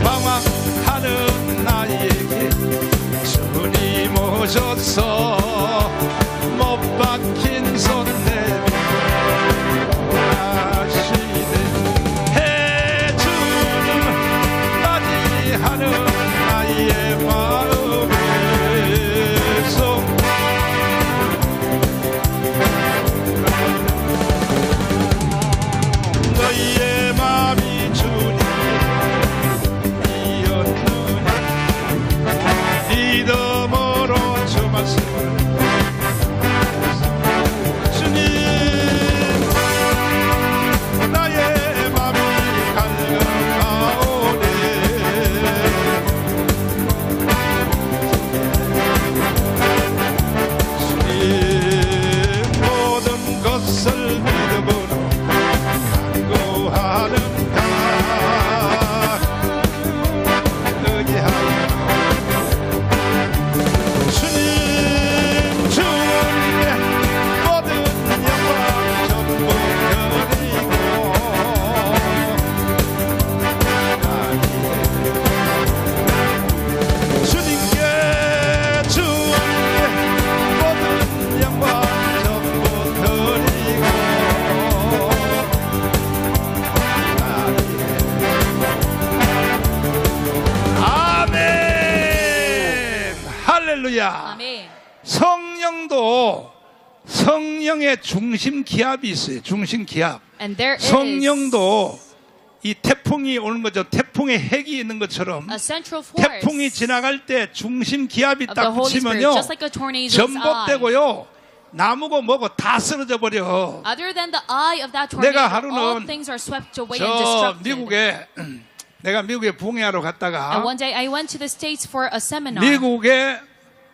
방황하는 나에게 주님 오셔서 못 박힌 손 내밀어 하시네. 해주님 맞이하는 나의 마음에서 너희의 마음이 주님이었느냐. 믿음으로 주 말씀을 주님 나의 마음이 갈급하오네. 주님 모든 것을 믿음으로 간구하는가. 의지하여 주님 주님의 모든 영광 전부 드리고 주님께 주님의 모든 영광 전부 드리고 아멘. 할렐루야. 아멘. 성령도 성령의 중심 기압이 있어요. 중심 기압. And there is 성령도 이 태풍이 오는 거죠. 태풍의 핵이 있는 것처럼 a central force 태풍이 지나갈 때 중심 기압이 of the 딱 Holy Spirit, 붙이면요 just like a tornado's eye. 전봇되고요 나무고 뭐고 다 쓰러져 버려. Other than the eye of that 내가 tornado, all 하루는 things are swept away and 저 destructed. 미국에 내가 미국에 부흥회하러 갔다가 And one day I went to the States for a seminar. 미국의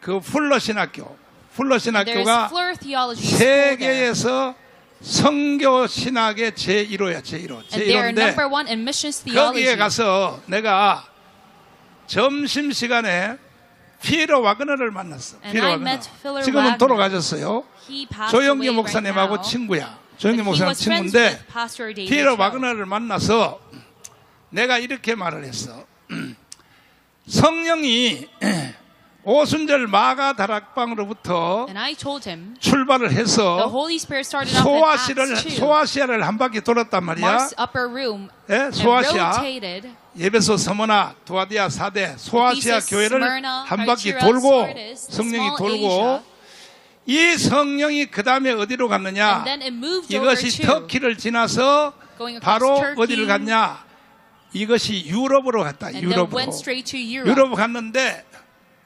그 풀러 신학교 There's 신학교가 Fleur Theology School there. 세계에서 선교 신학의 제1호야. 제1호. And they are 제1호인데 number one in missions theology. 거기에 가서 내가 점심시간에 피에로 와그너를 만났어. And 피에로 I 와그너. met Philip 지금은 Wagner. 돌아가셨어요. He passed 조영기 away 목사님하고 right now. 친구야. 조영기 But he 목사님 was friends 친구인데 with Pastor David 피에로 Cho. 와그너를 만나서 내가 이렇게 말을 했어. 성령이 오순절 마가 다락방으로부터 And I told him 출발을 the 해서 Holy Spirit started off at Acts 2. 소아시아를 한 바퀴 돌았단 말이야. Mark's upper room 예, and 소아시아 rotated 예배소 서머나 두아디아 사대 소아시아 Ephesus, 교회를 Smyrna, 한 바퀴 Thyatira, 돌고 Sardis, 성령이 small 돌고 Asia. 이 성령이 그 다음에 어디로 갔느냐? And then it moved over 이것이 to 터키를 지나서 going across 바로 Turkey. 어디를 갔냐? 이것이 유럽으로 갔다. and then 유럽으로. went straight to Europe. 유럽 갔는데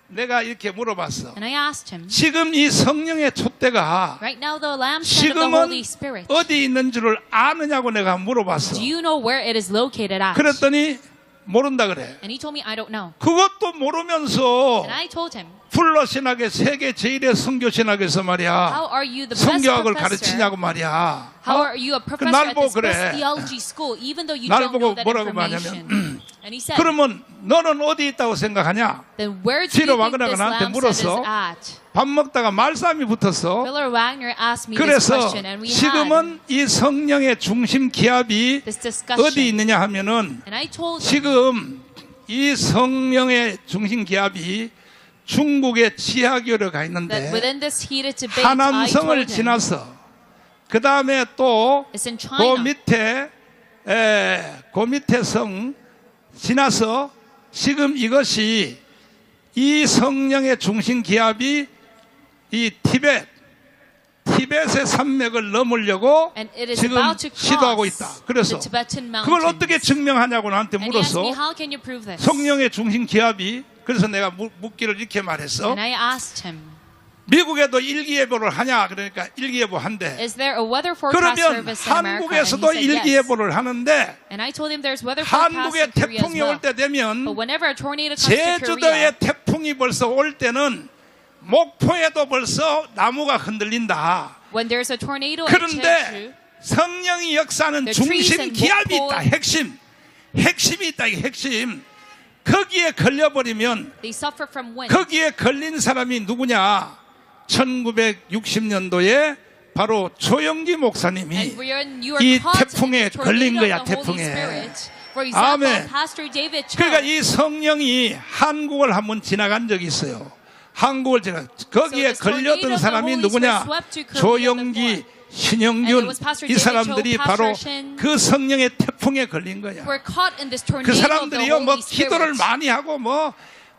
내가 이렇게 물어봤어. And I asked him, 지금 이 성령의 촛대가 right now the lampstand of the Holy 지금은 Spirit, 어디 있는 줄을 아느냐고 내가 물어봤어. do you know where it is located at? 그랬더니 모른다 그래. And he told me, I don't know. 그것도 모르면서 And I told him, 풀러 신학의 세계 제1의 선교 신학에서 말이야. how are you the best 성경학을 professor? 가르치냐고 말이야. How are you a professor 날 at 보고 this best 그래. theology school, even though you 날 don't 보고 know that 뭐라고 information? 말하냐면 And he said, 그러면 너는 어디 있다고 생각하냐? then where do 피에로 you think 와그너가 this 나한테 lampstand 물었어. is at? 밥 먹다가 말싸움이 붙었어. Philip Wagner asked me this 그래서 question, and we had 지금은 이 성령의 중심 기압이 this discussion. 어디 있느냐 하면은 And I told him, 지금 이 성령의 중심 기압이 중국의 치하교로 가 that 있는데 within this heated debate, I 하남성을 told him 지나서 그 다음에 또 it's in 그 China. 밑에 성 지나서 지금 이것이 이 성령의 중심 기압이 이 티벳의 산맥을 넘으려고 And it is 지금 about to 시도하고 cross 있다. 그래서 the Tibetan mountains. 그걸 어떻게 증명하냐고 나한테 And he asked 물었어. me, how can you prove this? 성령의 중심 기압이. 그래서 내가 묻기를 이렇게 말했어. And I asked him, 미국에도 일기예보를 하냐? 그러니까 일기예보 한대. is there a weather forecast 그러면 service in America? And he 한국에서도 said yes. 일기예보를 하는데 And I told him there's weather forecast 한국에 in Korea as 태풍이 올 well. 때 되면 But whenever a tornado comes to 제주도에 Korea, 태풍이 벌써 올 때는 목포에도 벌써 나무가 흔들린다. when there's a tornado in 그런데 Jeju, 성령이 역사하는 The trees 중심 and 기압이 목포- 있다. 핵심이 있다. 이 핵심. 거기에 걸려버리면 they suffer from wind. 거기에 걸린 사람이 누구냐? 1960년도에 바로 조영기 목사님이 And when you are 이 caught in 태풍에 the 걸린 tornado 거야. of the Holy 태풍에. Spirit, For example, 아멘. Pastor David Cho. 그러니까 이 성령이 한국을 한번 지나간 적이 있어요. 한국을 지나 거기에 So this tornado 걸려든 of 사람이 the Holy 누구냐? Spirit swept to Korea 조영기, And it 신영균 was Pastor 이 David 사람들이 Cho, 바로 Pastor Shin. 그 성령의 태풍에 걸린 거야. Were caught in this 그 tornado of the 사람들이요 뭐 Holy 기도를 Spirit. 많이 하고 뭐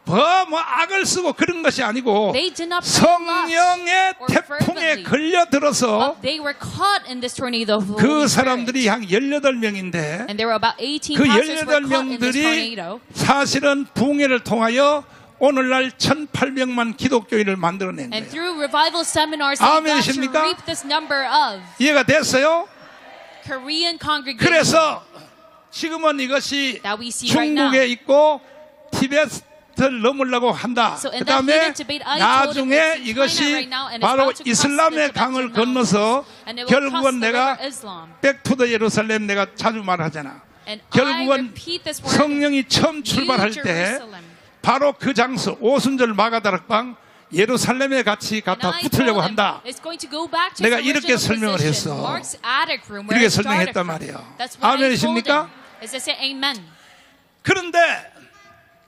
악을 쓰고 그런 것이 아니고 They did not pray 성령의 or 태풍에 fervently. 걸려들어서 But they were caught in this tornado of the 그 Holy Spirit. 사람들이 한 18명인데 And there were about 18 그 pastors were caught in this 18명들이 tornado. 사실은 부흥회를 통하여 오늘날 1,800만 기독교인을 만들어낸 And 거예요. through revival seminars, they got to 아멘이십니까? reap this number of 이해가 됐어요? Korean congregations 그래서 지금은 이것이 that we see right now. 중국에 있고 티베트를 넘으려고 한다. So in 그 다음에 that heated debate, I told him 나중에 it's in China 이것이 right now and it's 바로 about to cross 이슬람의 the 강을 Tibetan 건너서 mountains. And it will 결국은 cross the 내가 river Islam. 백투더 예루살렘 내가 자주 말하잖아. And I 결국은 repeat this word, 성령이 처음 New 출발할 때 Jerusalem. 바로 그 장소 오순절 마가다락방 예루살렘에 같이 And 갖다 I 붙으려고 told him 한다. it's going to go back to 내가 its 이렇게 original 설명을 position, 했어. Mark's attic room, where 그렇게 it started 설명했단 from. 말이에요. That's what I told 아멘이십니까? him. Is to say amen. 그런데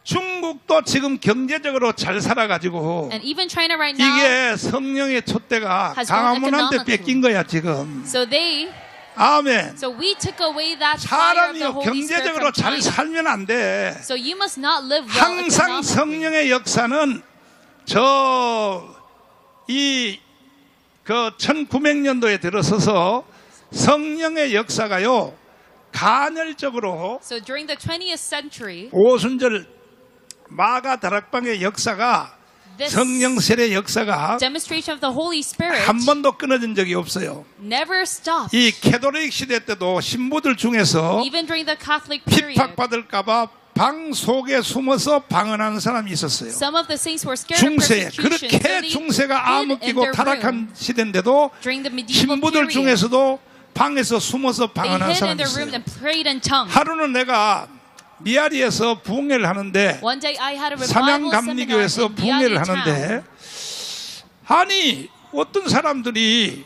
중국도 지금 경제적으로 잘 살아가지고 And even China right now, 이게 성령의 촛대가 has grown 강화문한테 economically. 뺏긴 거야 지금. so they, 아멘. so we took away that fire of the 사람이요 Holy Spirit 경제적으로 from 잘 China. 살면 안 돼. So you must not live well 항상 economically. 성령의 역사는 그 1900년도에 들어서서 성령의 역사가요 간헐적으로 So during the 20th century, 오순절 마가 다락방의 역사가 this 성령 세례 역사가 demonstration of the Holy Spirit 한 번도 끊어진 적이 없어요. never stopped. 이 캐톨릭 시대 때도 신부들 중에서 Even during the Catholic period, 핍박받을까봐 방 속에 숨어서 방언하는 사람이 있었어요. some of the saints were scared of 중세에 persecution, so 그렇게 they 중세가 hid in 암흑기고 their room. 타락한 시대인데도 During the medieval 신부들 period, 중에서도 방에서 숨어서 they 방언하는 hid in 사람이 their 있어요. room and prayed in tongues. 하루는 내가 미아리에서 부흥회를 하는데 One day I had a revival seminar 삼양감리교에서 in 부흥회를 Biari 하는데 town. 아니 어떤 사람들이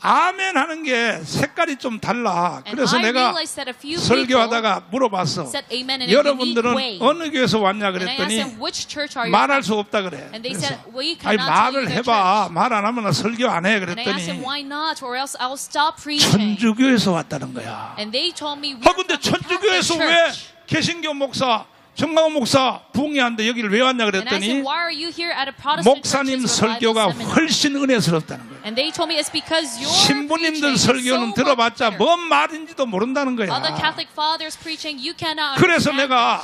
아멘 하는 게 색깔이 좀 달라. And 그래서 I 내가 realized that a few people 설교하다가 물어봤어. said amen in a unique 여러분들은 way. 어느 교회에서 왔냐 And I asked 그랬더니 them, which church are you 말할 from? 수 없다 그래. And they 그래서 said, we 아니 cannot tell you 말을 their 해봐. church. 말 안 하면 설교 안 해. And I asked them, 그랬더니 why not? Or else I'll stop preaching. 천주교에서 왔다는 거야. And they told me, 아 we're 근데 from the Catholic 천주교에서 왜 church. 개신교 목사 정강호 목사 부흥회하는데 여기를 왜 왔냐 And I said, 그랬더니 why are you here at a Protestant 목사님 church's 설교가 revival seminar? 훨씬 은혜스럽다는 거예요. And they told me it's because your 신부님들 preaching is so 설교는 much 들어봤자 better. 뭔 말인지도 모른다는 거야. Other Catholic fathers preaching, you cannot 그래서 understand. 내가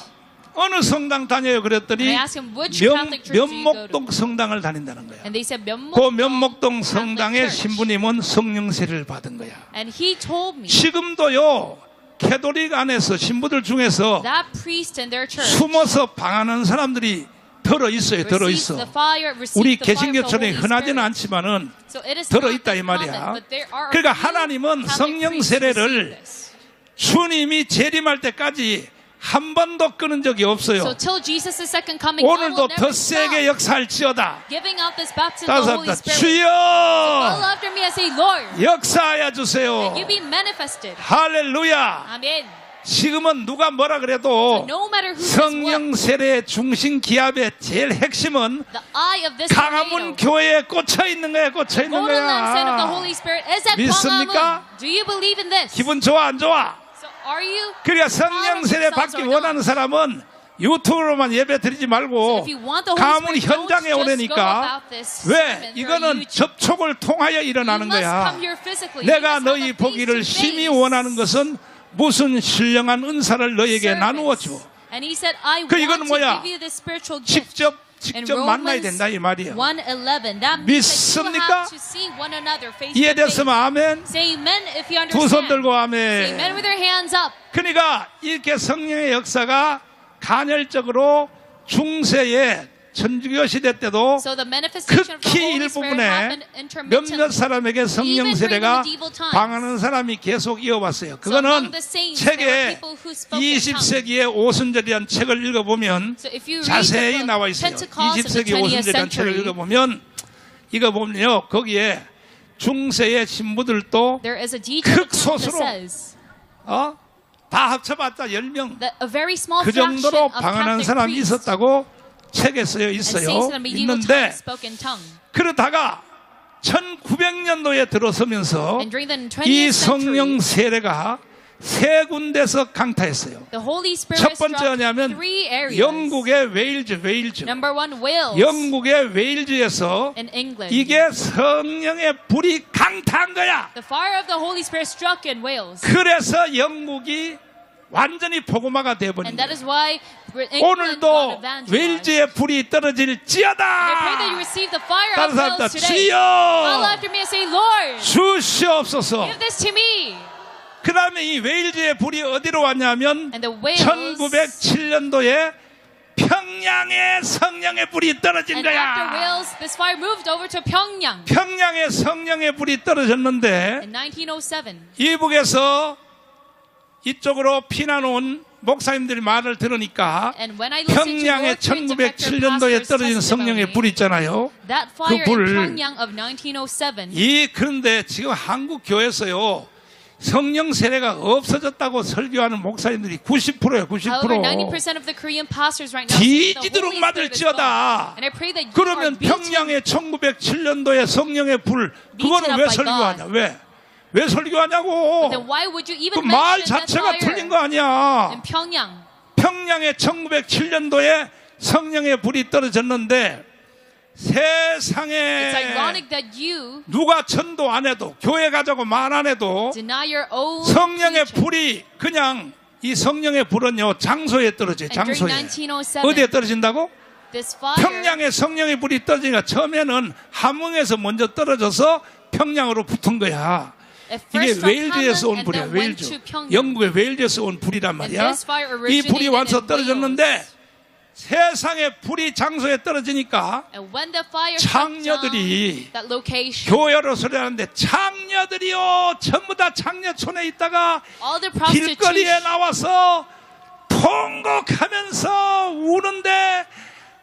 어느 성당 다녀요 그랬더니 And I asked him, which Catholic church do you go to? 면목동 성당을 다닌다는 거야. And they said, 그 면목동 면목동 Catholic 성당의 church. 신부님은 성령 세례를 받은 거야. And he told me 지금도요 캐톨릭 안에서 신부들 중에서 that priest in their church 숨어서 방하는 사람들이 들어 있어요. 들어 receives 있어. the fire, receives 우리 the fire of the 개신교처럼 Holy 흔하지는 Spirit. 않지만은 So it is 들어 not 있다 that 이 말이야. common, but there are a 그러니까 few 하나님은 Catholic 성령 priests who 세례를 receive this. 주님이 재림할 때까지 한 번도 끊은 적이 So 없어요. till Jesus' second coming, God will 오늘도 never 더 세게 stop 역사할지어다. giving out this baptism of the 다섯 Holy 다 Spirit. Call 주여 after me and say, Lord, 역사하여 주세요. you be manifested. 할렐루야. Amen. 지금은 누가 뭐라 그래도 No matter who says what, 성령 세례의 중심 기압의 제일 핵심은 the eye of this 강화문 tornado, 교회에 꽂혀 있는 거야. 꽂혀 있는 golden lampstand of the 거야. Holy Spirit is at 믿습니까? Gwanghwamun. Do you believe in this? 기분 좋아 안 좋아? So are you? 그러니까 성령 세례 받기 원하는 사람은 유튜브로만 예배 드리지 말고 If you want the Holy 강화문 Spirit, don't 현장에 just go 오려니까 about this 왜? sermon through 이거는 YouTube. 접촉을 통하여 You 일어나는 must 거야. come here physically. 내가 You must 너희 have a 보기를 face-to-face 심히 원하는 것은 무슨 신령한 은사를 너에게 나누어 줘. service. And he said, I 그 want 이거는 to 뭐야? give you this spiritual gift. 직접 만나야 된다 이 말이에요. 1:11. That means that you 믿습니까? have to see one another face to face. 이해됐으면 아멘. Say amen if you 두 손 understand. 들고 Say amen 아멘. with your hands up. 그러니까 이렇게 성령의 역사가 간헐적으로 중세의 천주교 시대 때도 So the manifestation of the 극히 Holy Spirit 일부분에 happened 몇몇 intermittently. 사람에게 성령 Even during 세례가 the medieval times. 방하는 사람이 계속 이어왔어요. So 그거는 among the saints, there were 책에 people who spoke in tongues. 20세기의 오순절이라는 책을 읽어보면 So if you read 자세히 the 나와 book 있어요. Pentecost of the 20세기 20th 오순절이라는 책을 century, 읽어보면 이거 보면요. 거기에 중세의 신부들도 there is a detail that 극소수로 says 다 합쳐봤자 10명. A very small 그 fraction 정도로 of 방언하는 Catholic 사람이 priests 있었다고 책에 쓰여 and 있어요. saints in the medieval 있는데 times spoke in tongue. 그러다가 1900년도에 들어서면서 And during the 이 20th 성령 century, 세례가 세 군데서 강타했어요. the Holy Spirit 첫 struck 번째냐면 three areas. 영국의 웨일즈. Number one, Wales. 영국의 웨일즈에서 In England. 이게 성령의 불이 강타한 거야. The fire of the Holy Spirit struck in Wales. 그래서 영국이 완전히 복음화가 돼버린 And that 거야. is why England got 오늘도 evangelized. 웨일즈의 불이 떨어질지어다. I pray that you receive the fire 다른 of 사람들 Wales today. Follow 주여 after me and say, Lord, 주시옵소서. give this to me. 그 다음에 이 웨일즈의 불이 어디로 왔냐면 And the Wales, 1907년도에 평양에 성령의 불이 떨어진 and after 거야. Wales, this fire moved over to Pyongyang 평양에 성령의 불이 떨어졌는데 in 1907. 이북에서 이쪽으로 피난 온 목사님들이 말을 들으니까 And when I listened to 평양에 North Korean defector 1907년도에 pastors' 떨어진 성령의 testimony, 불이 있잖아요. that fire 불. in Pyongyang of 1907, 그런데 지금 한국 교회에서요 성령 세례가 없어졌다고 설교하는 목사님들이 90%예요. however, 90%. 90% of the Korean pastors right now say the 뒤지도록 Holy Spirit is gone. 맞을지어다. And I pray that you 그러면 are beaten. 평양에 1907년도에 성령의 불 그거는 왜 by 설교하냐? 왜 설교하냐고? Then why would you 그 even 말 mention that 자체가 fire 틀린 거 아니야. in Pyongyang? 평양에 1907년도에 성령의 불이 떨어졌는데 It's 세상에 ironic that you 누가 전도 안 해도 교회 가자고 말 안 해도 deny your own 성령의 teaching. 불이 그냥 이 성령의 불은요 장소에 떨어져요. And during 장소에 1907, 어디에 떨어진다고? this fire 평양에 성령의 불이 떨어지니까 처음에는 함흥에서 먼저 떨어져서 평양으로 붙은 거야. at 이게 first struck 웨일즈에서 Hamhung 온 and 불이야. then went 웨일즈. to Pyongyang. 영국의 웨일즈에서 온 불이란 말이야. And this fire 이 불이 originated 와서 in 떨어졌는데 Wales. 세상에 불이 장소에 떨어지니까 And when the fire struck down 창녀들이 that location, 교회로 소리하는데 창녀들이요 전부 다 창녀촌에 있다가 all the 길거리에 prostitutes 나와서 통곡하면서 우는데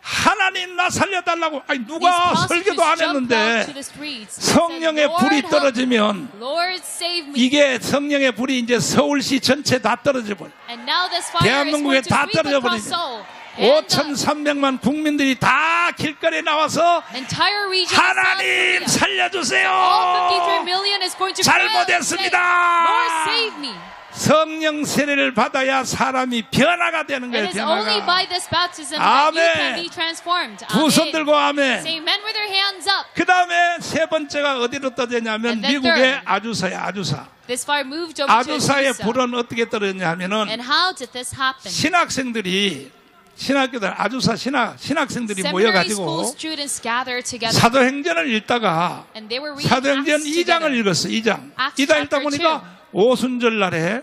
하나님 나 살려달라고. 아니 these 누가 설교도 안 prostitutes jumped out to 했는데 the streets and said, 성령의 Lord, 불이 help me. 떨어지면 Lord, save me. 이게 성령의 불이 이제 서울시 전체 다 떨어져 버려. And now this fire is 대한민국에 going to 다 sweep 떨어져 across 버리죠. Seoul. And the 5,300만 국민들이 다 길거리에 나와서 entire region of South 하나님 Korea, all 53 살려주세요. million is going to cry out and say, 잘못했습니다. Lord, save me. 성령 세례를 받아야 사람이 변화가 되는 거예요. It is only 변화가. by this baptism that you can 아멘. be transformed. 두 손 Amen. 들고 아멘. Say amen with your hands up. 그 다음에 세 번째가 어디로 떨어졌냐면 And then 미국의 third. 아주사야. 아주사. This fire moved over to 아주사의 Azusa. 불은 어떻게 떨어졌냐 하면은 And how did this happen? 신학생들이 신학교들 아주사 신학생들이 Seminary school 모여가지고 students gathered together 사도행전을 읽다가 and they were reading 사도행전 Acts 2장을 together. 읽었어. 2장. Acts 2장 읽다 chapter 보니까 오순절 날에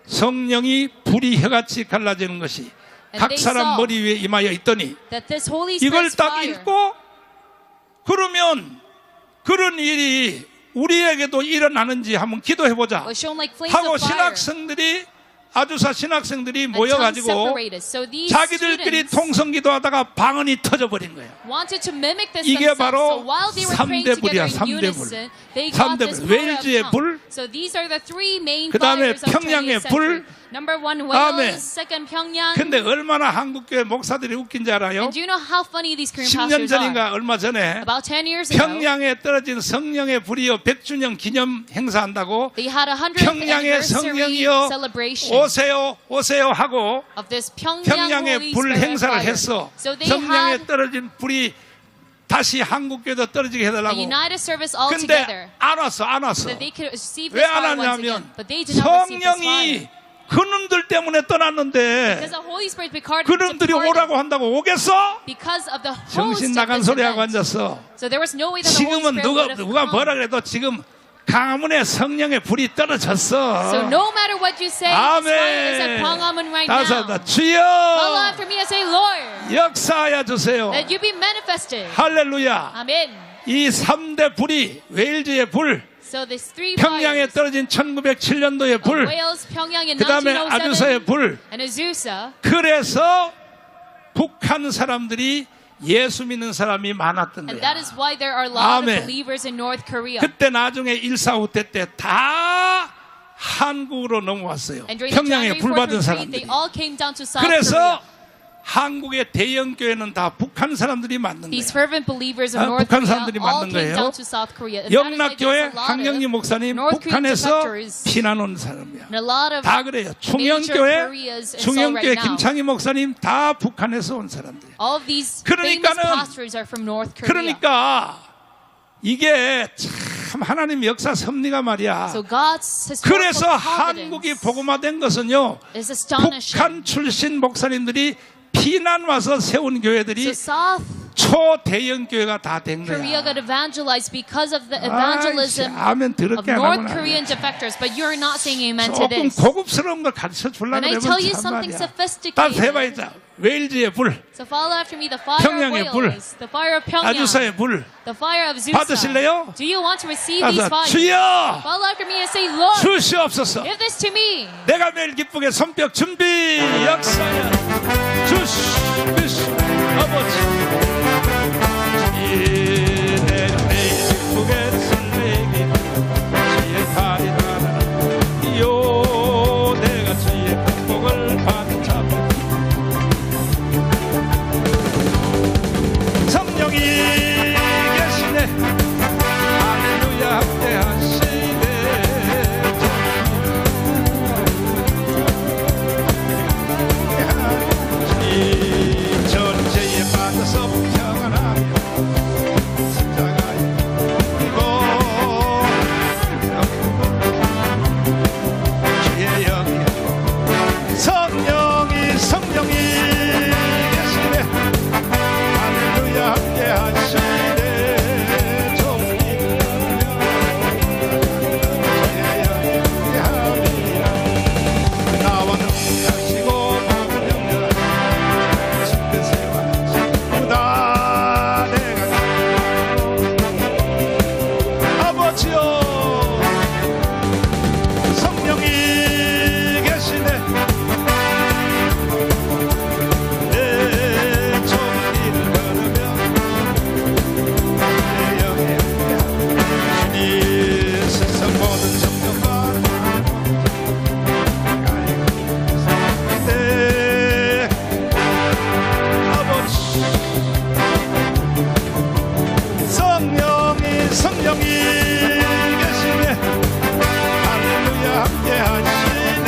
성령이 불이 혀같이 갈라지는 것이 And 각 they 사람 saw 머리 위에 임하여 있더니 That this Holy 이걸 Spirit's 딱 fire 읽고 그러면 그런 일이 우리에게도 일어나는지 한번 기도해 보자 was shown like flames 하고 of fire 신학생들이 아주사 신학생들이 and tongues 모여가지고 separated. So these 자기들끼리 students 통성기도하다가 방언이 터져버린 거예요. wanted to mimic this 이게 themselves. 바로 So while they were praying 삼대 together 불이야, in 삼대 불. unison, they got 삼대 this 불. power of 웨일즈의 불, tongue. So these are the three main 그다음에 fires of 평양의 20th 불. century. Number one, 아멘. Wales. Second, Pyongyang. 근데 얼마나 한국교회 목사들이 웃긴지 알아요? And do you know how funny these Korean 10년 pastors are? 전인가 얼마 전에 About 10 years ago, 평양에 떨어진 성령의 불이요 100주년 기념 행사한다고 they had a 100th 평양의 anniversary 성령이요 celebration 오세요 하고 of this Pyongyang 평양에 Holy 불 Spirit 행사를 fire. 했어. So they 성령에 had 떨어진 불이 다시 한국교회도 떨어지게 a 해달라고. united service all 근데 together 안 왔어. so that they could receive 왜 this 안 fire once again. 왔냐면 But they did not receive this fire. 성령이 그놈들 때문에 떠났는데 Because the Holy Spirit departed, 그놈들이 오라고 한다고 오겠어? because of the host 정신 of 나간 this 소리하고 event. 앉았어. So there was no way that the Holy 지금은 Spirit would have 누가 come. 뭐라 그래도 지금 강화문에 성령의 불이 떨어졌어. So no matter what you say, this fire is at 아멘. Pyongyang right 다시 now. 한다. Follow 주여 after me and say, Lord, 역사하여 주세요. that you be manifested. 할렐루야. Amen. 이 3대 불이 웨일즈의 불, So these three 평양에 fires, 떨어진 1907년도의 불, Wales, Pyongyang in 그 다음에 아주사의 1907, 불. and Azusa. 그래서 북한 사람들이 예수 믿는 사람이 많았던 And 거야. that is why there are a lot 아멘. of believers in North Korea. 그때 나중에 1.4후 때 다 한국으로 넘어왔어요. And during the 평양에 January 불 4th 받은 retreat, 사람들이. they all came down to South 그래서 Korea. 한국의 대형 교회는 다 북한 사람들이 만든 These 거예요. fervent believers of 아, North 북한 Korea 사람들이 all 만든 came 거예요. down to South Korea. And that is why there's 영락교회 a lot 황영리 of 목사님 North Korean 북한에서 defectors 피난 온 사람이야. and a lot of 다 그래요. major 충영교회, Koreas in Seoul 충영교회 right now. 김창희 목사님 다 북한에서 온 사람들. All of these famous 그러니까는- pastors are from North Korea. 그러니까 이게 참 하나님 역사 섭리가 말이야. So God's historical 그래서 한국이 providence 복음화된 것은요, is astonishing. 북한 출신 목사님들이 피난 와서 세운 So 교회들이 South 초대형 교회가 다 된 Korea got 거야. evangelized because of the 아이씨, evangelism 아멘 of 더럽게 안 North 하구나. Korean defectors. But you're not saying amen to 조금 this. 고급스러운 걸 가르쳐 주려고 And I 그러면 tell you 참 something 말이야. sophisticated. 다 해봐야죠. 웨일즈의 불, So follow after me the fire 평양의 of 불, Wales, the fire of Pyongyang, 아주사의 불. the fire of Zusa. 받으실래요? Do you want to receive these 가서 fires? 주여 Follow after me and say, Lord, 주시옵소서. give this to me. 내가 매일 기쁘게 손뼉 준비 역사야 주시 아버지 내가 매일 기쁘게 설레기 주의 팔이 나는 요 내가 주의 복을 받잡아 성령이 계시네 할렐루야 함께하시네 이 전쟁에 빠져서 평안하며 십자가에 이고 주의 영이 성령이 계시네 할렐루야 함께 하시네 종이 주의 영이 함께하리라 나와 능하시고 아버지여 성령이 계시네 내 종일 걸으며 내 영에 주님 세상 모든 정령과 내 아버지 성령이 계시네 할렐루야 함께 하시네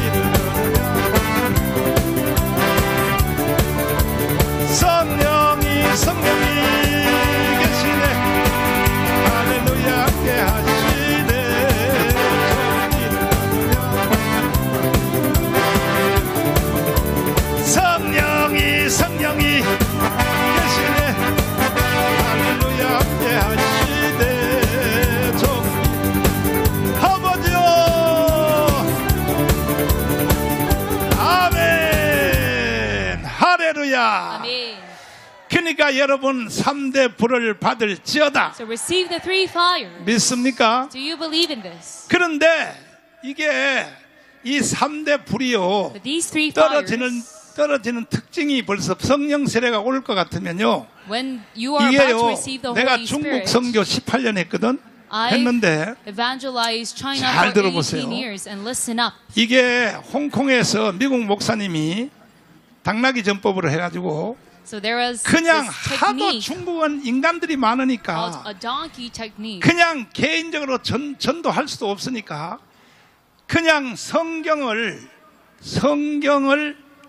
이를 걸으며 성령이 계시네 할렐루야 함께 하시네 성령이 계시네 할렐루야 함께 하시네 종 아버지요 아멘 할렐루야 Amen. 그러니까 여러분 3대 불을 받을지어다 So receive the three fires. 믿습니까? Do you believe in this? 그런데 이게 이 3대 불이요 But these three fires, 떨어지는 특징이 벌써 성령 세례가 올 것 같으면요 when you are about to 이게요 receive the 내가 Holy 중국 Spirit, 선교 18년 했거든 I 했는데 evangelized China 잘 for 들어보세요. 18 years and listen up. 이게 홍콩에서 미국 목사님이 당나귀 전법으로 해가지고 So there was 그냥 this 하도 technique 중국은 인간들이 called 많으니까 a donkey technique. 그냥 개인적으로 전도할 수도 없으니까 그냥 성경을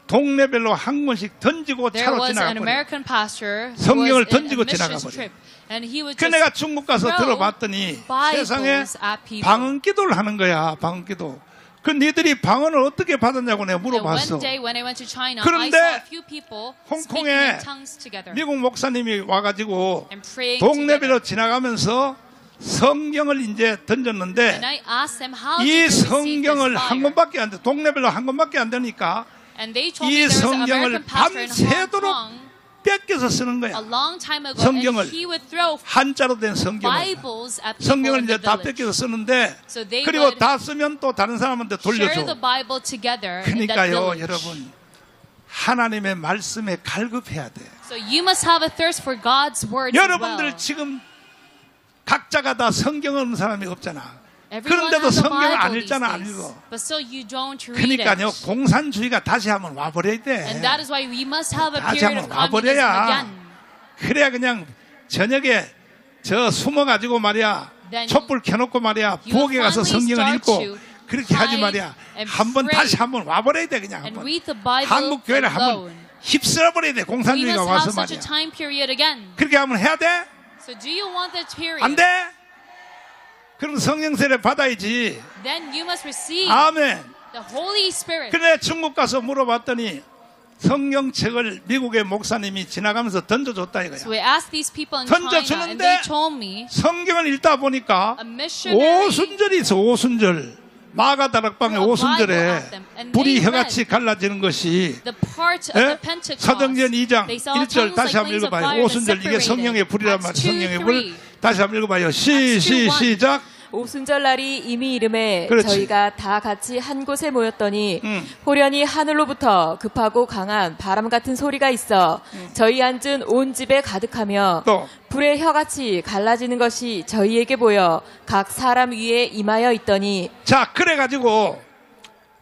동네별로 한 권씩 던지고 There 차로 was an 지나가버려. American pastor who 성경을 was in a 던지고 missions 지나가버려. trip, and he would 그 just 내가 중국 가서 throw 들어봤더니 Bibles 세상에 at people. 방언기도를 하는 거야. 방언기도. 그 니들이 방언을 어떻게 받았냐고 내가 And 물어봤어. one day when I went to China, I 그런데 saw a few people speaking 홍콩에 in tongues together 미국 목사님이 와가지고 and praying 동네별로 together. 지나가면서 성경을 이제 던졌는데 And I asked them how 이 did you receive 성경을 this 한 fire? 권밖에 안 돼. 동네별로 한 권밖에 안 되니까 And they told 이 me there was an 성경을 American pastor in Hong 밤새도록 Kong 뺏겨서 쓰는 a 거야. long time ago, 성경을 and he would throw 한자로 된 성경을. Bibles at people 성경을 in 이제 the 다 village. 뺏겨서 쓰는데 So they 그리고 would 다 쓰면 또 다른 사람한테 share 돌려줘. the Bible together in that 그러니까요, village. 여러분 하나님의 말씀에 갈급해야 돼. So you must have a thirst for God's word as 여러분들 well. 지금 각자가 다 성경 없는 사람이 없잖아. Everyone 그런데도 has a 성경을 안 Bible these 읽잖아, 안 days. 읽어. But still you don't read 그러니까요, it. 공산주의가 다시 한번 와버려야 돼. And that is why we must have a 다시 period of 한번 communism 와버려야 again. 그래야 그냥 저녁에 저 숨어가지고 말이야 Then 촛불 켜놓고 말이야 you will 부엌에 가서 finally 성경을 start 읽고 to 그렇게 하지 hide 말이야. and 한번 pray 다시 한번 와버려야 돼 그냥 and 한번. read the Bible 한국 교회를 한번 alone. 휩쓸어버려야 돼 We 공산주의가 must 와서 have such a 말이야. time period again. 그렇게 한번 해야 돼? So do you want that period? 안 돼? 그럼 성령 세례 받아야지. Then you must receive 아멘. the Holy Spirit. 그래 중국 가서 물어봤더니 성경책을 미국의 목사님이 지나가면서 던져줬다 이거야. So we asked these people in China, and 던져주는데 they told me 성경을 읽다 보니까 a missionary 오순절이 있어. 오순절 마가다락방의 오순절에 불이 혀같이 갈라지는 것이 the part of 예? the Pentecost. 사도행전 2장 They saw 1절 tongues 다시 like 한번 flames of 읽어봐요. fire that 오순절 이게 separated. 성령의 불이란 Acts 말이야. 2, 성령의 3. 불 다시 한번 읽어봐요. Acts 2, 1. 시작. 오순절 날이 이미 이름에 그렇지. 저희가 다 같이 한 곳에 모였더니 호련히 하늘로부터 급하고 강한 바람 같은 소리가 있어 저희 앉은 온 집에 가득하며 또 불의 혀같이 갈라지는 것이 저희에게 보여 각 사람 위에 임하여 있더니 자, 그래가지고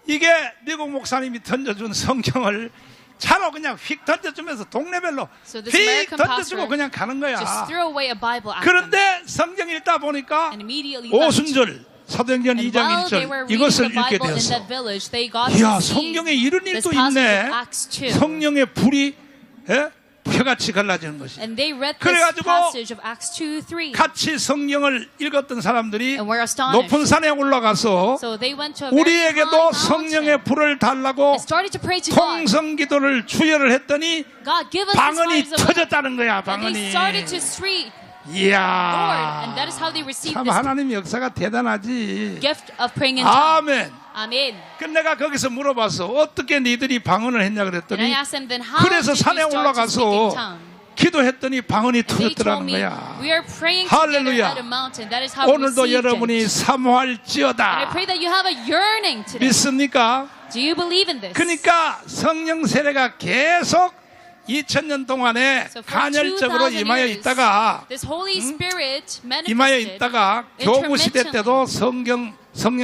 이게 미국 목사님이 던져준 성경을 차로 그냥 휙 던져주면서 동네별로 So this 휙 American 던져주고 pastor 그냥 가는 거야. just threw away a Bible at them. 그런데 성경 읽다 보니까 And immediately left. 오순절 사도행전 And 2장 while they 1절 were reading 이것을 the 읽게 Bible in 되었어. that village, they got 이야, to see 성경에 이런 this 일도 passage 있네. of Acts 2. 성령의 불이 예? 혀같이 갈라지는 것이. And they read this 그래가지고 passage of Acts 2, 3. 같이 성경을 읽었던 사람들이 And were astonished. 높은 산에 올라가서 So they went to a very high 우리에게도 mountain 성령의 불을 달라고 and started to pray to God. 통성기도를 주여를 했더니 God, give us 방언이 this lives of 터졌다는 거야. And they 방언이. started to street Lord. 이야, And that is how they received 참 this 하나님의 역사가 대단하지. gift of praying in tongues. 아멘. Amen. 그 내가 거기서 물어봤어. 어떻게 니들이 방언을 했냐 And I 그랬더니 asked them, then how 그래서 did 산에 you start to speak in 올라가서 tongues? 기도했더니 방언이 They told 터졌더라는 me, 거야. we are praying together 할렐루야. at a mountain. That is how we 오늘도 received 여러분이 it. And I 사모할지어다. pray that you have a yearning today. 믿습니까? Do you believe in this? 그러니까 성령 세례가 계속 2000년 동안에 So for 간헐적으로 2000 임하여 years, 있다가 this Holy Spirit 임하여 manifested 있다가 교부 시대 때도 성령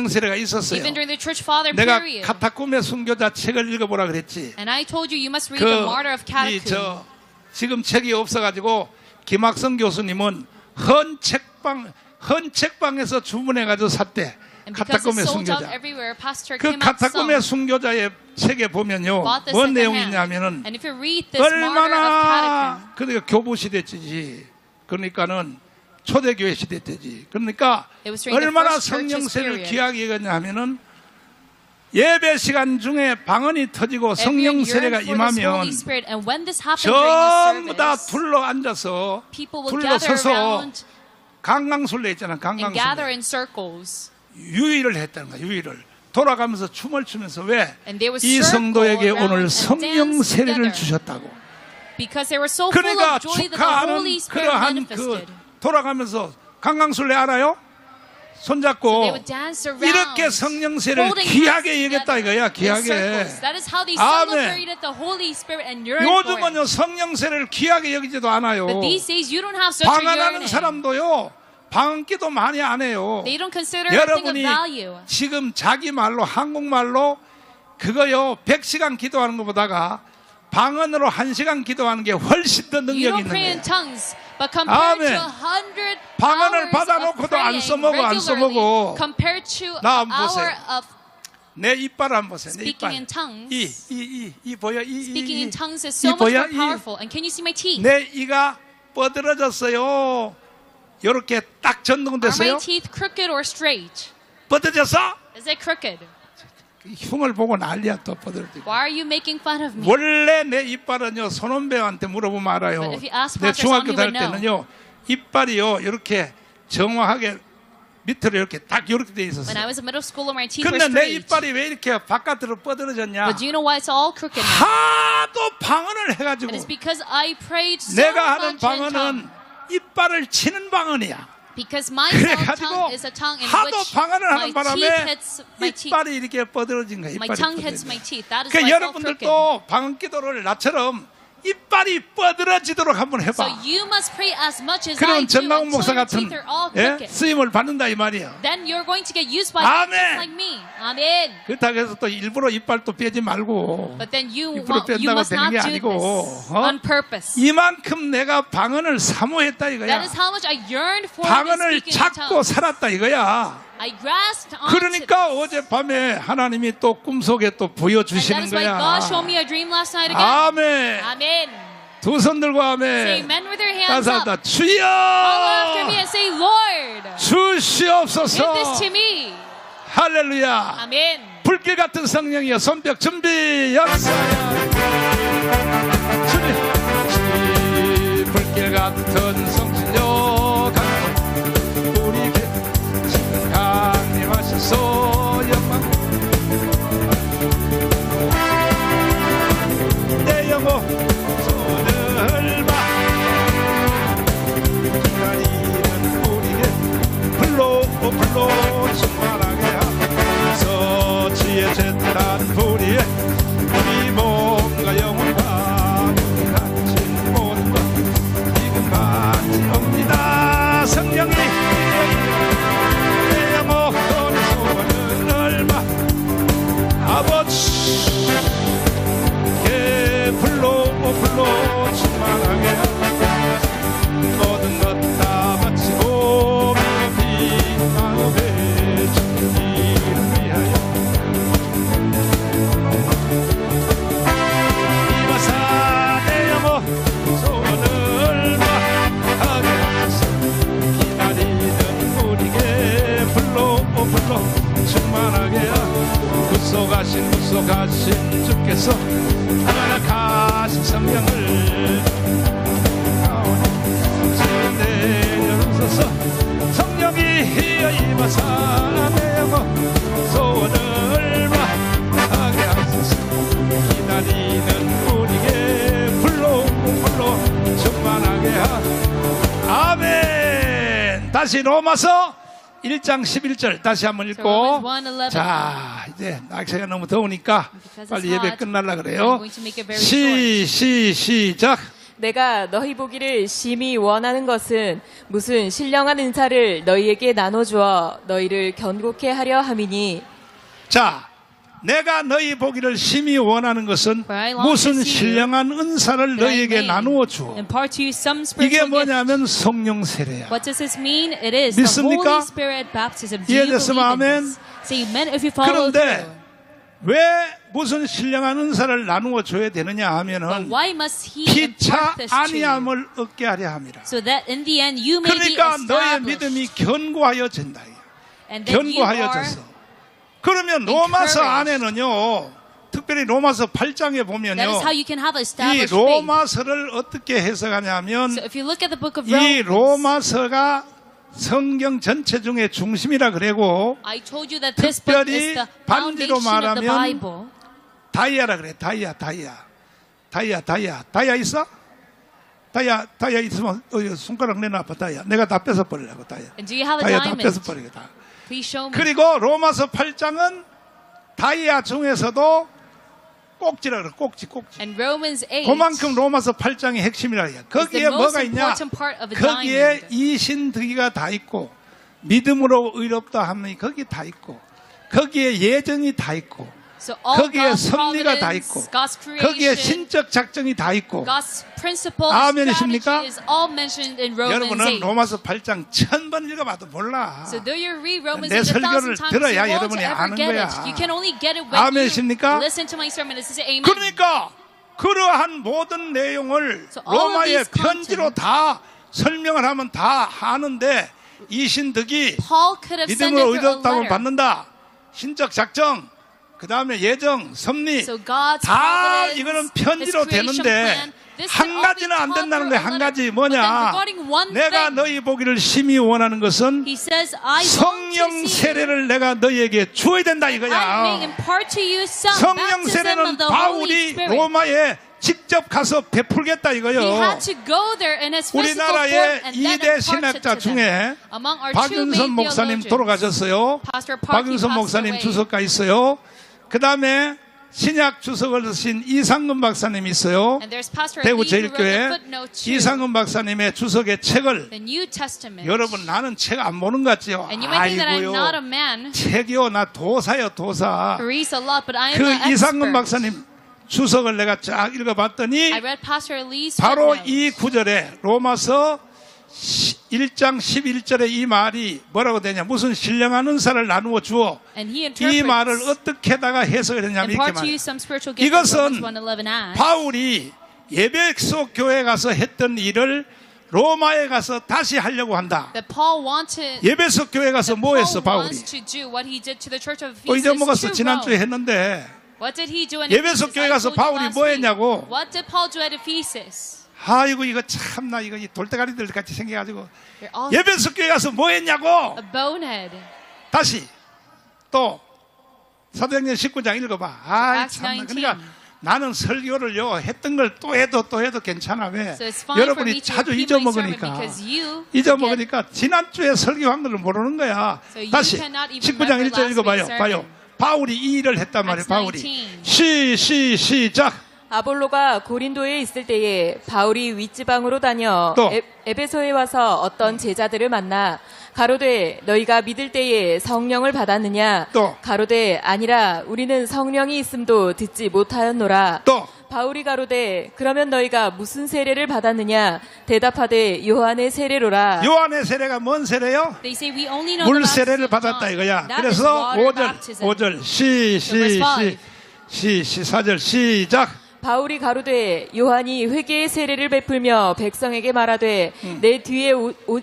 세례가 있었어요. even during the church father 내가 period. 카타쿰의 순교자 책을 읽어보라 그랬지. And I told you, you must read the Martyr of Catacomb. 지금 책이 없어가지고 김학성 교수님은 헌책방에서 주문해가지고 샀대. And because 카타쿰의 it's sold out 순교자. everywhere, Pastor 그 Kim Ak-sung 카타쿰의 순교자의 책에 보면요, bought this 뭔 second 내용이 hand. 있냐면은 And if you read this Martyr of Catacomb, 얼마나 그러니까 교부 시대 때지. 그러니까는 초대교회 시대 때지. 그러니까 It was during the 얼마나 first church's 성령세를 period. 귀하게 여겼냐 하면은 예배 시간 중에 방언이 터지고 성령 every 세례가 yearn for this 임하면 Holy Spirit. And when this happened during 전부 this 다 service, 둘러 앉아서 people will gather 둘러서서 around 강강술래 있잖아. and gather 강강술래 in circles. 유의를 했다는 거야. 유의를 돌아가면서 춤을 추면서 왜? And they would 이 circle 성도에게 around 오늘 and 성령 dance 세례를 together. 주셨다고. Because they were so full 그러니까 of joy that the 축하하는 Holy Spirit 그러한 manifested. 돌아가면서 강강술래 알아요? 손잡고 They would dance around, 이렇게 성령 세례를 holding 귀하게 hands 여겼다 together 이거야. in 귀하게. circles. That is how they 아멘. celebrated the Holy Spirit and yearned for it. 요즘은요 성령 세례를 귀하게 여기지도 않아요. But these days, you don't have such a 방언하는 yearning. 사람도요 방언기도 많이 안 해요. They don't consider it a thing of 여러분이 value. 지금 자기 말로 한국말로 그거요 100시간 기도하는 것보다가 방언으로 1시간 기도하는 게 훨씬 더 You 능력이 don't 있는 pray in 거예요. tongues, but compared 아멘. to 100 방언을 hours of 받아놓고도 안 praying 써먹어, 안 regularly, 써먹어. compared to 나 an 한번 보세요. hour of 내 이빨 한번 보세요. 내 speaking 이빨. in tongues. 이 보여? Speaking in tongues is 이 so much 보여? more powerful. And can you see my teeth? 내 이가 뻗어졌어요. 이렇게 딱 Are 전동됐어요. my teeth crooked or straight? 뻗어졌어? Is it crooked? 흉을 보고 난리야 또 뻗어지고. Why are you making fun of me? 원래 내 이빨은요 손원배한테 물어보면 알아요. But if you ask 내 Pastor Son, 중학교 he 다닐 would know. 때는요 이빨이요 이렇게 정확하게 밑으로 이렇게 딱 이렇게 돼 When I 있었어요. was in middle school, my teeth were 근데 내 straight. 이빨이 왜 이렇게 바깥으로 뻗어졌냐? But do you know why it's all crooked now? 하도 방언을 해가지고 And it's because I prayed so 내가 하는 much in tongues. 방언은 이빨을 치는 방언이야. Because my 그래가지고 tongue is a tongue in 하도 which 방언을 my 하는 teeth 바람에 hits my teeth. 이빨이 이렇게 뻗어진 거야. My 이빨이 tongue hits 뻗어진 my 거야. teeth. That is 그러니까 why it's all crooked. 여러분들도 방언 기도를 나처럼 이빨이 뻗어지도록 한번 So 해봐. you must pray as much as I 그럼 do 정강훈 until 목사 your 같은 teeth are all 예? crooked. 쓰임을 받는다 이 말이에요. Then you're going to get used by God just 아멘. like me. Amen. 그렇다고 해서 또 일부러 이빨 또 빼지 말고 But then you 일부러 you 뺀다고 must 되는 not 게 do 아니고 this 어? on purpose. 이만큼 내가 방언을 사모했다 That 이거야. is how much I yearned for this 방언을 speaking in 잡고 tongues. 살았다 이거야. I grasped onto 그러니까 this. 어젯밤에 하나님이 또 꿈속에 또 And that 보여주시는 is why 거야. God showed me a dream last night again. 아멘. Amen. 두 손 들고 Say 아멘. amen with your hands 따서 up. 한다. Follow after me 주여 and say, Lord, 주시옵소서. give this to me. 할렐루야. Amen. 불길 같은 성령이여 손뼉 준비 역사야. 주님 불길 같은 성신여 우리 지금 강림하셔서 영광 내 영혼 손을 봐 기다리는 우리에게 불로 충만하게 하소서 지혜 재탄 불의에 우리 몸과 영혼과 갇힌 모든 것 지금까지 옵니다. 성령이 내 영혼의 소원을 봐 아버지 불로 충만하게 모든 것 다 바치고 마음에 주님을 위하여 이마사 내 영혼 소원을 다하게 하소서 기다리는 우리에게 불로 충만하게 구속하신 주께서 하나가신 성령을 내려오소서 성령이 임하사 내 영혼 소원을 하게 하소서 기다리는 우리에게 불로 충만하게 아멘. 다시 로마서 1장 11절 다시 한번 읽고 Romans 1:11. 자 이제 날씨가 너무 더우니까 Because 빨리 it's 예배 hot, 끝날라 I'm 그래요. going to make it very short. 시작. 내가 너희 보기를 심히 원하는 것은 무슨 신령한 은사를 너희에게 나눠주어 너희를 견고케 하려 함이니 자, 내가 너희 보기를 심히 원하는 것은 For I long 무슨 to see you, 신령한 은사를 that I 너희에게 may 나누어 주어. impart to you some 이게 spiritual gift. 뭐냐면 성령 세례야. What does this mean? It is the 믿습니까? Holy Spirit baptism. Do you 이해됐으면 believe in 아멘. this? Say amen if you follow 그런데 through. 왜 무슨 신령한 은사를 나누어 줘야 되느냐 But 하면은 why must he 피차 impart this to you? 아니함을 얻게 하려 함이라. So that in the end you may be 그러니까 너의 established. 믿음이 견고하여진다. And that you are 견고하여졌어. 그러면 로마서 encouraged. 안에는요, 특별히 로마서 8장에 That 보면요, is how you can have 이 established faith. 로마서를 어떻게 해석하냐면 So if you look at the book of 이 Romans, 로마서가 성경 전체 중에 중심이라 그래고 I told you that this book 특별히 is the 반지로 foundation of the 말하면 Bible. 다이아라 그래. 다이아 있어? 다이아 있으면 손가락 내놔봐. 다이아 내가 다 뺏어 버리려고. 다이아 And do you have a 다 diamond? 뺏어 버리겠다. Please show me. 그리고 로마서 8장은 다이아 중에서도 꼭지라 그래. 꼭지. And Romans 8 그만큼 로마서 8장이 핵심이라 해요. is the 거기에 most 뭐가 있냐? important part of a 거기에 diamond. 이신득이가 다 있고 믿음으로 의롭다 함이 거기 다 있고 거기에 예정이 다 있고 So all 거기에 God's 섭리가 다 providence, 있고 God's 거기에 creation, 신적 작정이 다 있고 God's principle, 아멘이십니까? strategy is all mentioned in Romans 여러분은 8. 로마서 8장 1000번 읽어봐도 몰라. So though you read Romans 내 8 설교를 1,000 times, 들어야 you won't 여러분이 ever 아는 get 거야. it. You can only get it when 아멘이십니까? you listen to my sermon. This is amen. 그러니까 그러한 모든 내용을 So all of 로마의 these 편지로 다 설명을 하면 다 하는데 이신득이 Paul could have sent it 믿음으로 through a 의롭다고 letter. 받는다. 신적 작정, 그 다음에 예정, 섭리 So God's 다 providence, 이거는 His 편지로 creation 되는데 plan, this 한 can all be 가지는 안 taught 된다는 through 거야. a 한 letter. 가지 But then 뭐냐? regarding one 내가 thing, 너희 보기를 심히 원하는 것은 He says, I want to 성령 see 세례를 내가 너희에게 주어야 된다 I may 이거야. impart to you some 성령 baptism 세례는 of the Holy 바울이 Spirit. 로마에 직접 가서 베풀겠다 He 이거요. had to go there in his physical form 우리나라의 and then 2대 impart it 신학자 to them. 중에 Among our two 박윤선 main 목사님 theologians, 돌아가셨어요. Pastor Park, he 박윤선 passed 목사님 away. 주석가 있어요. 그 다음에 신약 주석을 쓰신 이상근 박사님이 있어요. And there's Pastor 대구 Lee who wrote the 제일교회 footnote to 이상근 박사님의 주석의 책을 the New Testament. 여러분 나는 책 안 보는 것 같지요? And you might think that I'm 아이고요. not a man 책이요 나 도사요 도사. who reads a lot, but I am 그 an 이상근 expert. 박사님 주석을 내가 쫙 읽어봤더니 I read Pastor Lee's 바로 footnote. 이 구절에 로마서 1장 11절에 이 말이 뭐라고 되냐, 무슨 신령한 은사를 나누어 주어 And he 이 interprets 말을 어떻게다가 해석을 했냐면 이렇게 impart to you 말해요. some spiritual gifts. Romans 이것은 1:11 asks. 바울이 예배소 교회 가서 했던 일을 로마에 가서 다시 하려고 한다. That Paul wanted. 예배소 교회 가서 뭐 Paul 했어 바울이? wants to do what he did to the church of 또 Ephesus 잊어먹었어. to 지난주에 Rome. 했는데 What did he do in 예배소 Ephesus? 교회 I 가서 told you 바울이 last 뭐 week. 했냐고. What did Paul do at Ephesus? 아이고 이거 참나 이거 이 돌대가리들 같이 생겨가지고 They're all 예배소 교회 가서 뭐 했냐고. a bonehead. 다시 또 사도행전 19장 읽어봐. 아 Acts 참나. 19. 그러니까 나는 설교를요 했던 걸 또 해도 괜찮아. 왜? So it's fine for 여러분이 me to 자주 repeat my sermon 잊어먹으니까. because you 잊어먹으니까 지난주에 설교한 걸 모르는 거야. So you 다시 cannot even 19장 remember 1절 last 읽어봐요. week's 봐요. sermon. 바울이 이 일을 했단 말이에요. Acts 바울이 19. 시작. 아볼로가 고린도에 있을 때에 바울이 윗지방으로 다녀 또. 에베소에 와서 어떤 제자들을 만나 가로되 너희가 믿을 때에 성령을 받았느냐 또. 가로되 아니라 우리는 성령이 있음도 듣지 못하였노라 또 바울이 가로되 그러면 너희가 무슨 세례를 받았느냐 대답하되 요한의 세례로라 요한의 세례가 뭔 세례요? They say we only know 물 the 세례를 baptism of 받았다 John. 이거야. That is 그래서 water 5절 baptism. 4절 시작. 바울이 가로되 요한이 회개의 세례를 베풀며 백성에게 말하되 내 뒤에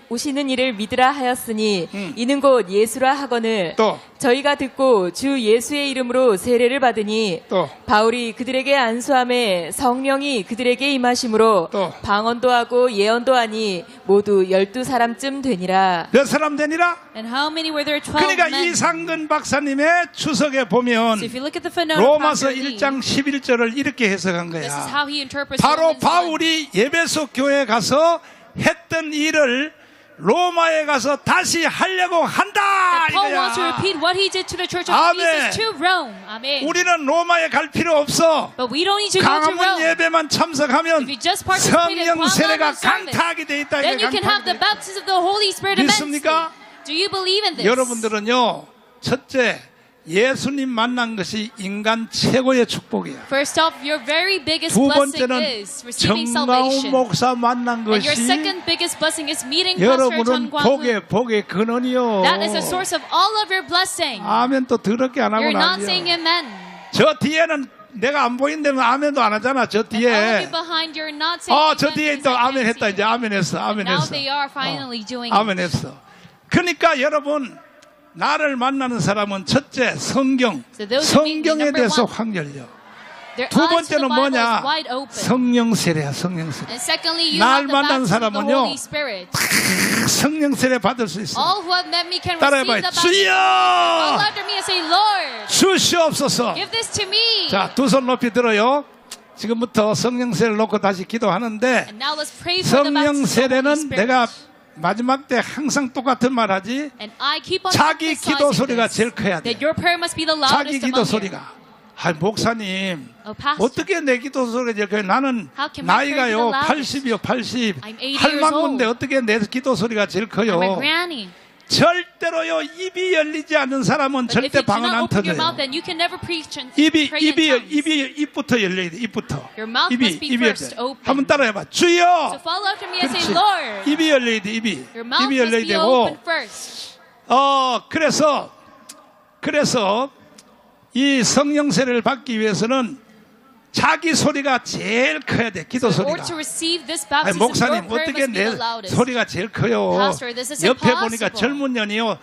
오시는 이를 믿으라 하였으니 이는 곧 예수라 하거늘 또. 저희가 듣고 주 예수의 이름으로 세례를 받으니 또. 바울이 그들에게 안수함에 성령이 그들에게 임하심으로 또. 방언도 하고 예언도 하니 모두 12사람쯤 되니라. 몇 사람 되니라? And how many were there? 12 그러니까 men. 이상근 박사님의 주석에 보면 So if you look at the footnote of 로마서 Pastor Lee, 1장 11절을 이렇게 해석한 this is 거야. how he interprets 바로 Romans 1. 바울이 예배소 교회에 가서 했던 일을 로마에 가서 다시 하려고 한다 Paul wants to 이거야. repeat what he did to the church of 아멘. Ephesus to Rome. Amen. 우리는 로마에 갈 필요 없어. But we don't need to go to 강문 Rome. 예배만 참석하면 If you just participate in 성령 세례가 one service, 강타하게 돼 있다. then 이게 you can have 강타하게 돼 the 있다. baptism of the Holy Spirit immensely. 믿습니까? Do you believe in this? 여러분들은요, 첫째 예수님 만난 것이 인간 최고의 축복이야. First off, your very biggest 두 blessing 번째는 is receiving 정가운 salvation. 목사 만난 And your 것이 second biggest blessing is meeting Pastor 여러분은 Chun Kwang Hu. 복의 근원이요. That is the source of all of your blessing. 아멘 또 더럽게 안 하고 You're not saying 나죠. amen. 저 뒤에는 내가 안 보이는 데는 아멘도 안 하잖아. 저 All of 뒤에. you behind, you're not saying 저 amen 뒤에 because 또 I 아멘 can't 했다. see 이제 it. 아멘 했어. 아멘 Now 했어. they are finally doing 아멘 it. 했어. 그러니까 여러분 나를 만나는 사람은 첫째 성경, So those who meet me, 성경에 number 대해서 one, 확 열려. Their 두 eyes to the 번째는 Bible is 뭐냐? wide open. 성령 세례야, 성령 세례. And secondly, you 날 have the 만난 baptism of the 사람은요. Holy Spirit. 성령 세례 받을 수 있어. All who have met me can receive 따라해봐요. the baptism. 주여 All after me and say, Lord, 주시옵소서. give this to me. 자, 두 손 높이 들어요. 지금부터 성령 세례를 놓고 다시 기도하는데 And now let's pray for the 성령 baptism of the Holy 세례는 Spirit. 내가 마지막 때 항상 똑같은 말 하지. And I keep on 자기 기도 emphasizing 소리가 this, 제일 커야 돼. that your prayer must be the 자기 loudest 기도 among you. 소리가. 목사님 Pastor, 어떻게 내 기도 소리가 제일 커요? 나는 How can my prayer be 나이가요 the loudest? 80이요 80 I'm 80 할망구인데 years old. 어떻게 내 기도 소리가 제일 커요? I'm a granny. 절대로요 입이 열리지 않는 사람은 But if 절대 you do 방언 not 안 open your 터져요. mouth, then you can never preach and pray in tongues. 입부터 열려야 돼. 입부터. Your mouth must be first 돼. open. 한번 따라해봐. So 주여. follow after me and say, 그렇지. Lord. 입이 열려야 돼. 입이. Your mouth 입이 must 열려야 be open 되고. first. 그래서 이 성령 세례를 받기 위해서는 자기 소리가 제일 커야 돼. 기도 In 소리가. order to receive this 아니, baptism, your 목사님 prayer 어떻게 must be 내 the loudest. 소리가 제일 커요? Pastor, this is 옆에 impossible. 보니까 젊은 년이요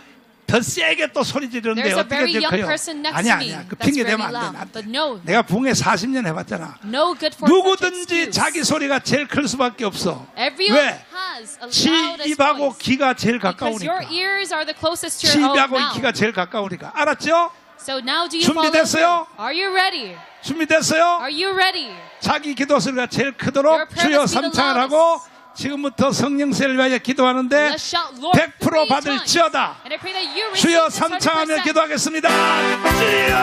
더 세게 또 소리 지르는데 There's a 어떻게 very 제일 young 커요? person next 아니야 to me. 아니야 그 That's 핑계 very 대면 안 돼. loud. 안 돼. But no. 내가 붕에 40년 해봤잖아. No good for such 누구든지 excuse. 자기 소리가 제일 클 수밖에 없어. Everyone 왜? has a 지 loudest 입하고 voice. 귀가 제일 Because your 가까우니까. ears are the closest to 지 your own 입하고 mouth. 귀가 제일 가까우니까. 알았죠? So now do you follow 준비됐어요? through? Are you ready? 준비됐어요? Are you ready? 자기 기도 소리가 제일 Your 크도록 prayer 주여 must be the 삼창을 하고 지금부터 성령 세례를 위하여 기도하는데 Let's shout, Lord, 100% 3 받을지어다. And I pray that you receive 주여 this 삼창하며 100%. 기도하겠습니다. 주여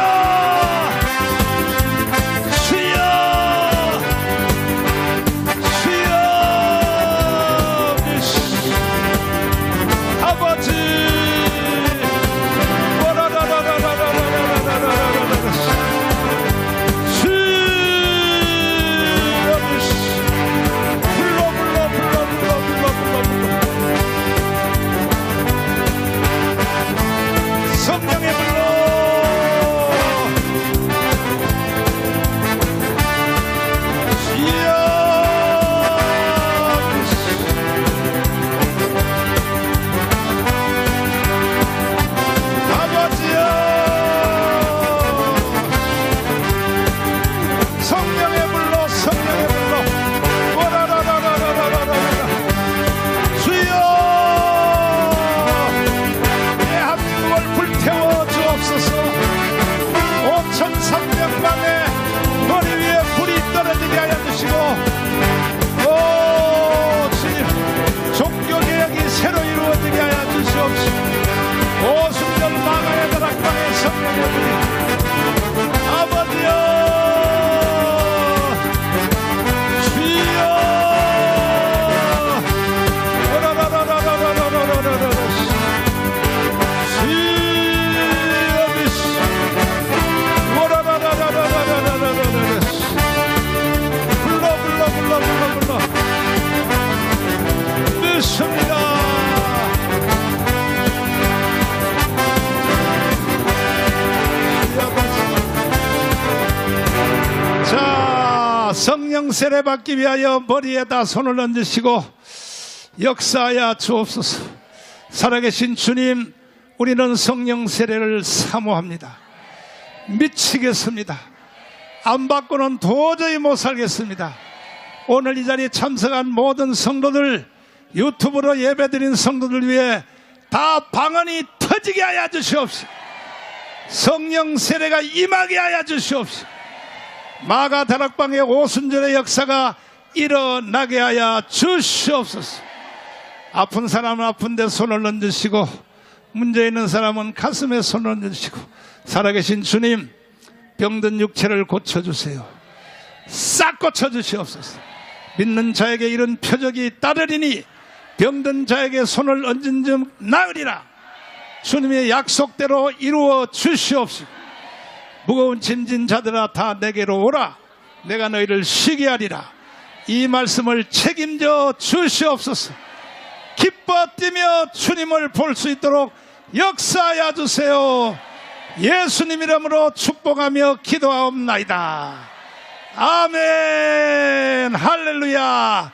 성령 세례 받기 위하여 머리에다 손을 얹으시고 역사하여 주옵소서. 살아계신 주님, 우리는 성령 세례를 사모합니다. 미치겠습니다. 안 받고는 도저히 못 살겠습니다. 오늘 이 자리에 참석한 모든 성도들, 유튜브로 예배드린 성도들 위해 다 방언이 터지게 하여 주시옵시고, 성령 세례가 임하게 하여 주시옵시고, 마가 다락방의 오순절의 역사가 일어나게 하여 주시옵소서. 아픈 사람은 아픈데 손을 얹으시고, 문제 있는 사람은 가슴에 손을 얹으시고, 살아계신 주님, 병든 육체를 고쳐주세요. 싹 고쳐주시옵소서. 믿는 자에게 이런 표적이 따르리니 병든 자에게 손을 얹은 점 나으리라. 주님의 약속대로 이루어 주시옵시고, 무거운 짐진 자들아 다 내게로 오라. 내가 너희를 쉬게 하리라. 이 말씀을 책임져 주시옵소서. 기뻐 뛰며 주님을 볼 수 있도록 역사하여 주세요. 예수님 이름으로 축복하며 기도하옵나이다. 아멘. 할렐루야.